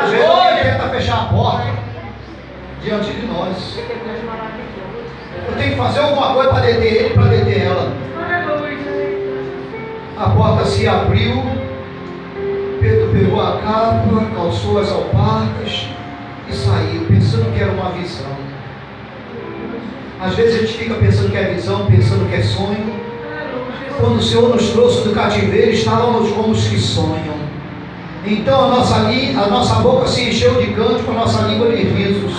Às vezes alguém tenta fechar a porta diante de nós. Eu tenho que fazer alguma coisa para deter ele, para deter ela. A porta se abriu. Pedro pegou a capa, calçou as alparcas e saiu, pensando que era uma visão. Às vezes a gente fica pensando que é visão, pensando que é sonho. Quando o Senhor nos trouxe do cativeiro, estávamos como os que sonham. Então a nossa boca se encheu de cântico, a nossa língua de risos.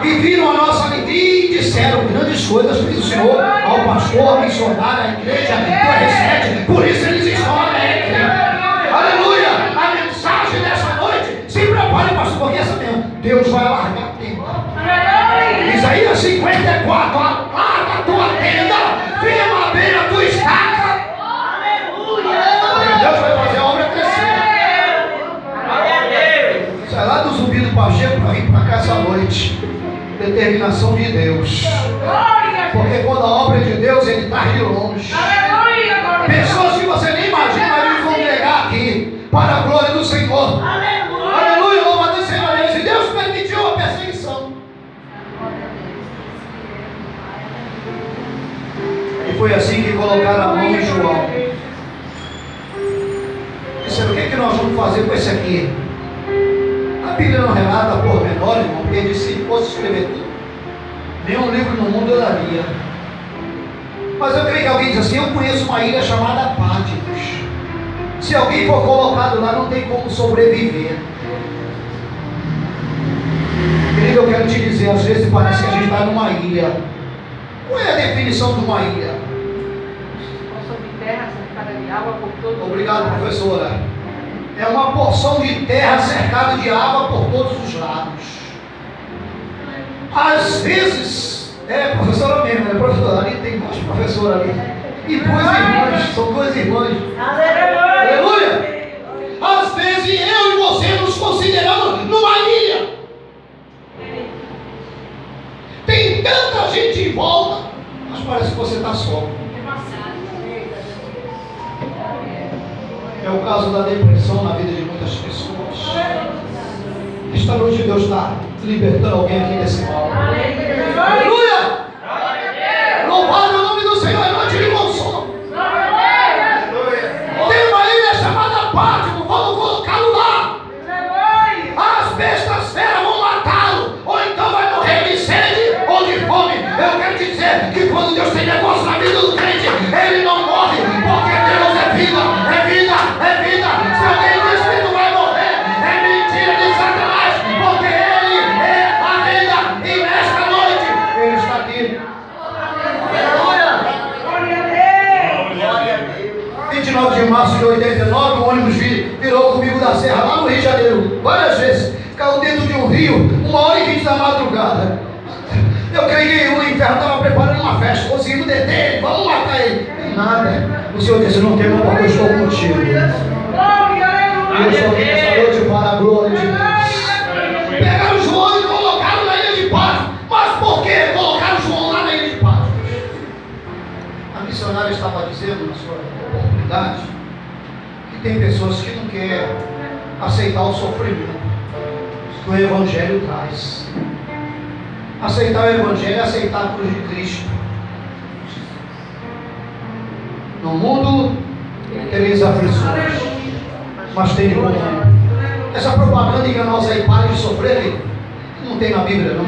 E viram a nossa alegria e disseram grandes coisas para o Senhor, ao pastor, missionário, à igreja, que recebe. Por isso eles estão alegres. Aleluia! A mensagem dessa noite, se prepare, pastor, porque essa mesmo, Deus vai largar a tenda. Isaías 54, larga a tua tenda, firma bem a tua estaca. Aleluia! Deus vai fazer a obra crescer. Sai lá do Zumbi do Pacheco para vir para cá essa noite. Determinação de Deus. Porque quando a obra é de Deus, Ele está de longe. Pessoas que você nem imagina vão congregar aqui para a glória do Senhor. Aleluia, louvado seja Deus. E Deus permitiu a perseguição. E foi assim que colocaram a mão em João. Disseram: o que é que nós vamos fazer com esse aqui? A Bíblia não relata por menor, irmão, porque ele disse: se fosse escrever tudo, nenhum livro no mundo eu daria. Mas eu creio que alguém diz assim: eu conheço uma ilha chamada Patmos. Se alguém for colocado lá, não tem como sobreviver. Querido, eu quero te dizer, às vezes parece que a gente está numa ilha. Qual é a definição de uma ilha? Porção de terra cercada de água por todo. Obrigado, professora. É uma porção de terra cercada de água por todos os lados. Às vezes, professora mesmo, né? Professora, ali tem duas professoras ali. E duas irmãs, são duas irmãs. Aleluia! Às vezes eu e você nos consideramos numa ilha. Tem tanta gente em volta, mas parece que você está só. É o caso da depressão na vida de muitas pessoas. Esta noite Deus está libertando alguém aqui desse mal. Aleluia! Louvado o nome do Senhor, é noite de consolo. Tem uma ilha chamada Patmos, vamos colocá-lo lá. As bestas feras vão matá-lo, ou então vai morrer de sede ou de fome. Eu quero te dizer que quando Deus tem negócio na vida do crente, ele não morre, porque Deus é vida, é vida, é vida. Se alguém diz que não vai morrer, é mentira de Satanás, porque ele é a vida. E nesta noite ele está aqui. Glória a Deus. 29 de março de 89, o ônibus virou comigo da Serra, lá no Rio de Janeiro, várias vezes. Caiu dentro de um rio, 1h20 da madrugada. Eu creio que o inferno estava preparando uma festa, conseguimos deter ele, vamos matar ele. Tem nada. O Senhor disse: não tema, porque eu estou contigo. E eu só vim essa noite para a glória de Deus. Pegaram João e colocaram na ilha de Patmos. Mas por que colocaram João lá na ilha de Patmos? A missionária estava dizendo na sua oportunidade que tem pessoas que não querem aceitar o sofrimento que o Evangelho traz. Aceitar o Evangelho é aceitar a cruz de Cristo. No mundo tereis aflições, mas tem de bom ânimo. Essa propaganda enganosa aí, pare de sofrer, não tem na Bíblia não.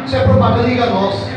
Isso é propaganda enganosa.